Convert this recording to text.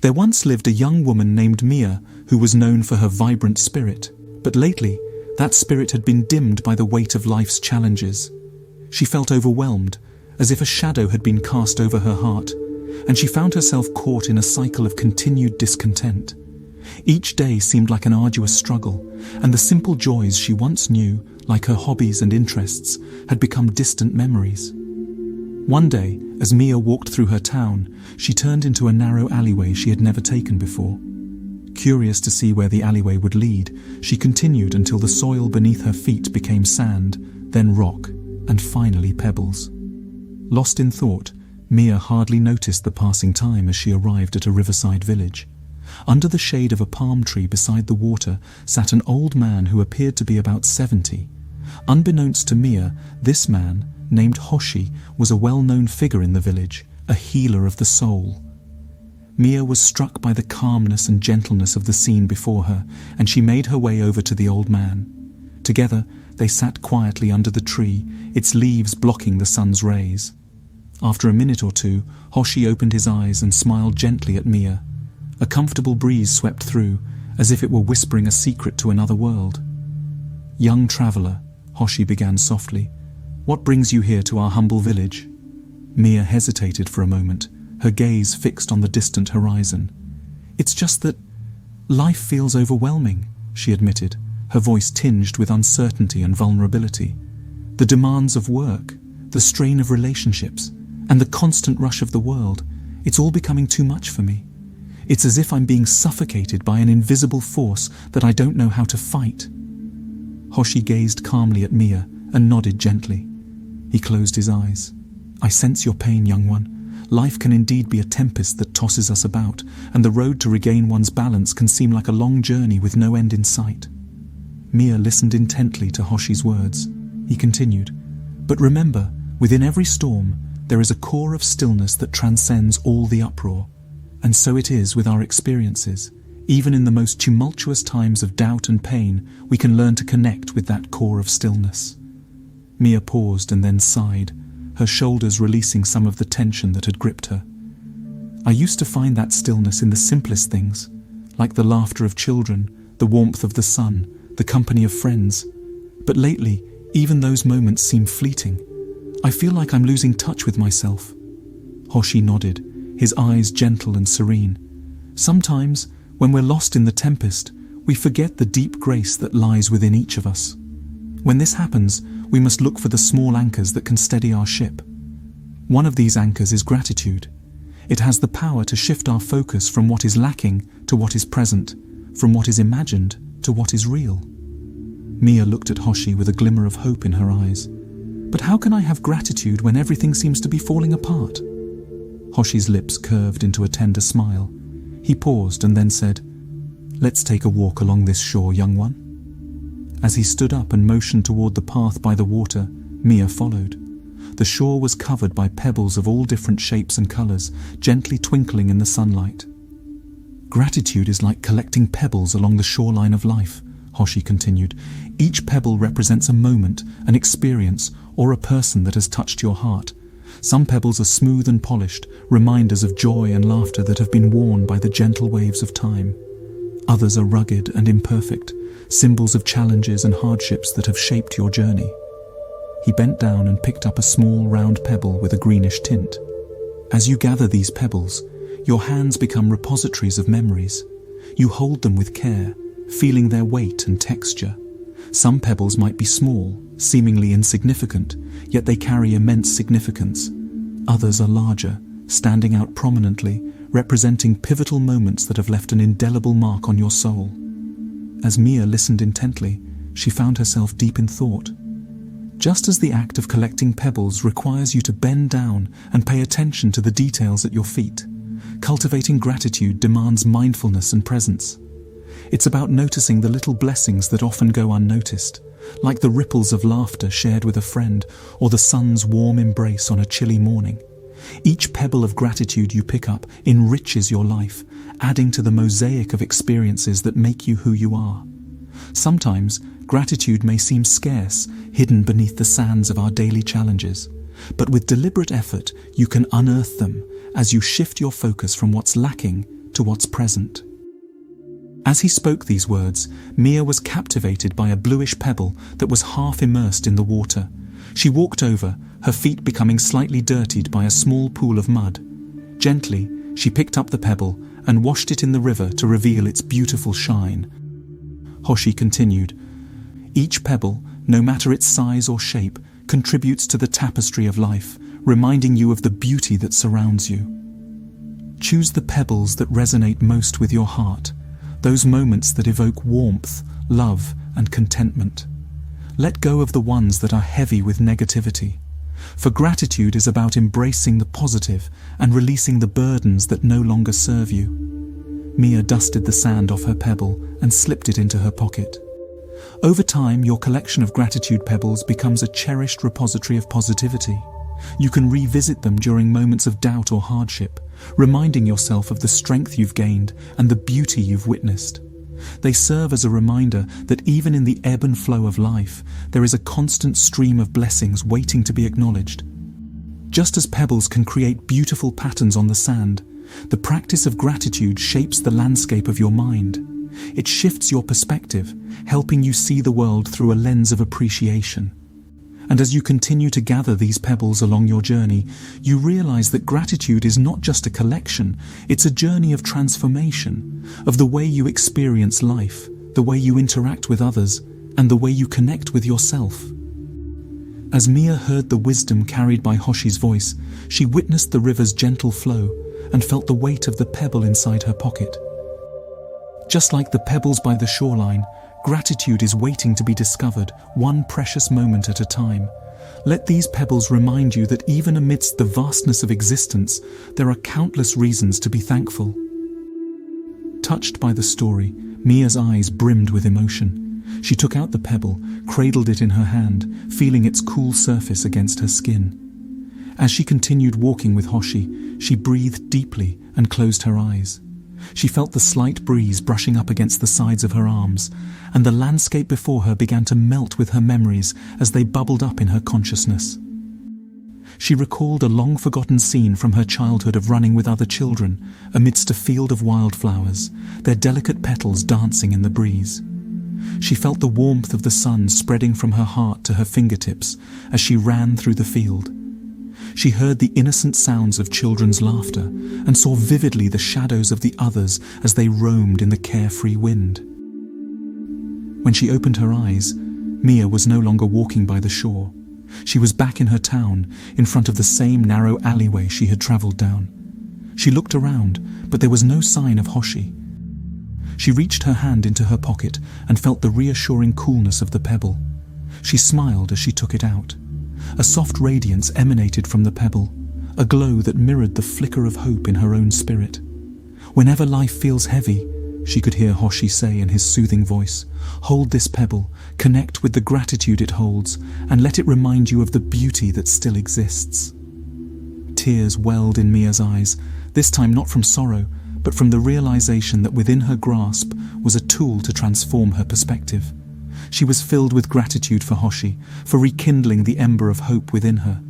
There once lived a young woman named Mia who was known for her vibrant spirit, but lately that spirit had been dimmed by the weight of life's challenges. She felt overwhelmed, as if a shadow had been cast over her heart, and she found herself caught in a cycle of continued discontent. Each day seemed like an arduous struggle, and the simple joys she once knew, like her hobbies and interests, had become distant memories. One day, as Mia walked through her town, she turned into a narrow alleyway she had never taken before. Curious to see where the alleyway would lead, she continued until the soil beneath her feet became sand, then rock, and finally pebbles. Lost in thought, Mia hardly noticed the passing time as she arrived at a riverside village. Under the shade of a palm tree beside the water sat an old man who appeared to be about 70. Unbeknownst to Mia, this man, named Hoshi, was a well-known figure in the village, a healer of the soul. Mia was struck by the calmness and gentleness of the scene before her, and she made her way over to the old man. Together, they sat quietly under the tree, its leaves blocking the sun's rays. After a minute or two, Hoshi opened his eyes and smiled gently at Mia. A comfortable breeze swept through, as if it were whispering a secret to another world. "Young traveller," Hoshi began softly, "what brings you here to our humble village?" Mia hesitated for a moment, her gaze fixed on the distant horizon. "It's just that life feels overwhelming," she admitted, her voice tinged with uncertainty and vulnerability. "The demands of work, the strain of relationships, and the constant rush of the world, it's all becoming too much for me. It's as if I'm being suffocated by an invisible force that I don't know how to fight." Hoshi gazed calmly at Mia and nodded gently. He closed his eyes. "I sense your pain, young one. Life can indeed be a tempest that tosses us about, and the road to regain one's balance can seem like a long journey with no end in sight." Mia listened intently to Hoshi's words. He continued, "But remember, within every storm, there is a core of stillness that transcends all the uproar. And so it is with our experiences. Even in the most tumultuous times of doubt and pain, we can learn to connect with that core of stillness." Mia paused and then sighed, her shoulders releasing some of the tension that had gripped her. "I used to find that stillness in the simplest things, like the laughter of children, the warmth of the sun, the company of friends. But lately, even those moments seem fleeting. I feel like I'm losing touch with myself." Hoshi nodded, his eyes gentle and serene. "Sometimes, when we're lost in the tempest, we forget the deep grace that lies within each of us. When this happens, we must look for the small anchors that can steady our ship. One of these anchors is gratitude. It has the power to shift our focus from what is lacking to what is present, from what is imagined to what is real." Mia looked at Hoshi with a glimmer of hope in her eyes. "But how can I have gratitude when everything seems to be falling apart?" Hoshi's lips curved into a tender smile. He paused and then said, "Let's take a walk along this shore, young one." As he stood up and motioned toward the path by the water, Mia followed. The shore was covered by pebbles of all different shapes and colors, gently twinkling in the sunlight. "Gratitude is like collecting pebbles along the shoreline of life," Hoshi continued. "Each pebble represents a moment, an experience, or a person that has touched your heart. Some pebbles are smooth and polished, reminders of joy and laughter that have been worn by the gentle waves of time. Others are rugged and imperfect, symbols of challenges and hardships that have shaped your journey." He bent down and picked up a small round pebble with a greenish tint. "As you gather these pebbles, your hands become repositories of memories. You hold them with care, feeling their weight and texture. Some pebbles might be small, seemingly insignificant, yet they carry immense significance. Others are larger, standing out prominently, representing pivotal moments that have left an indelible mark on your soul." As Mia listened intently, she found herself deep in thought. Just as the act of collecting pebbles requires you to bend down and pay attention to the details at your feet, cultivating gratitude demands mindfulness and presence. It's about noticing the little blessings that often go unnoticed, like the ripples of laughter shared with a friend or the sun's warm embrace on a chilly morning. Each pebble of gratitude you pick up enriches your life, adding to the mosaic of experiences that make you who you are. Sometimes, gratitude may seem scarce, hidden beneath the sands of our daily challenges. But with deliberate effort, you can unearth them as you shift your focus from what's lacking to what's present. As he spoke these words, Mia was captivated by a bluish pebble that was half immersed in the water. She walked over, her feet becoming slightly dirtied by a small pool of mud. Gently, she picked up the pebble and washed it in the river to reveal its beautiful shine. Hoshi continued, "Each pebble, no matter its size or shape, contributes to the tapestry of life, reminding you of the beauty that surrounds you. Choose the pebbles that resonate most with your heart, those moments that evoke warmth, love, and contentment. Let go of the ones that are heavy with negativity. For gratitude is about embracing the positive and releasing the burdens that no longer serve you." Mia dusted the sand off her pebble and slipped it into her pocket. Over time, your collection of gratitude pebbles becomes a cherished repository of positivity. You can revisit them during moments of doubt or hardship, reminding yourself of the strength you've gained and the beauty you've witnessed. They serve as a reminder that even in the ebb and flow of life, there is a constant stream of blessings waiting to be acknowledged. Just as pebbles can create beautiful patterns on the sand, the practice of gratitude shapes the landscape of your mind. It shifts your perspective, helping you see the world through a lens of appreciation. And as you continue to gather these pebbles along your journey, you realize that gratitude is not just a collection, it's a journey of transformation, of the way you experience life, the way you interact with others, and the way you connect with yourself. As Mia heard the wisdom carried by Hoshi's voice, she witnessed the river's gentle flow and felt the weight of the pebble inside her pocket. Just like the pebbles by the shoreline, gratitude is waiting to be discovered, one precious moment at a time. Let these pebbles remind you that even amidst the vastness of existence, there are countless reasons to be thankful. Touched by the story, Mia's eyes brimmed with emotion. She took out the pebble, cradled it in her hand, feeling its cool surface against her skin. As she continued walking with Hoshi, she breathed deeply and closed her eyes. She felt the slight breeze brushing up against the sides of her arms, and the landscape before her began to melt with her memories as they bubbled up in her consciousness. She recalled a long-forgotten scene from her childhood of running with other children amidst a field of wildflowers, their delicate petals dancing in the breeze. She felt the warmth of the sun spreading from her heart to her fingertips as she ran through the field. She heard the innocent sounds of children's laughter and saw vividly the shadows of the others as they roamed in the carefree wind. When she opened her eyes, Mia was no longer walking by the shore. She was back in her town, in front of the same narrow alleyway she had travelled down. She looked around, but there was no sign of Hoshi. She reached her hand into her pocket and felt the reassuring coolness of the pebble. She smiled as she took it out. A soft radiance emanated from the pebble, a glow that mirrored the flicker of hope in her own spirit. "Whenever life feels heavy," she could hear Hoshi say in his soothing voice, "hold this pebble, connect with the gratitude it holds, and let it remind you of the beauty that still exists." Tears welled in Mia's eyes, this time not from sorrow, but from the realization that within her grasp was a tool to transform her perspective. She was filled with gratitude for Hoshi, for rekindling the ember of hope within her.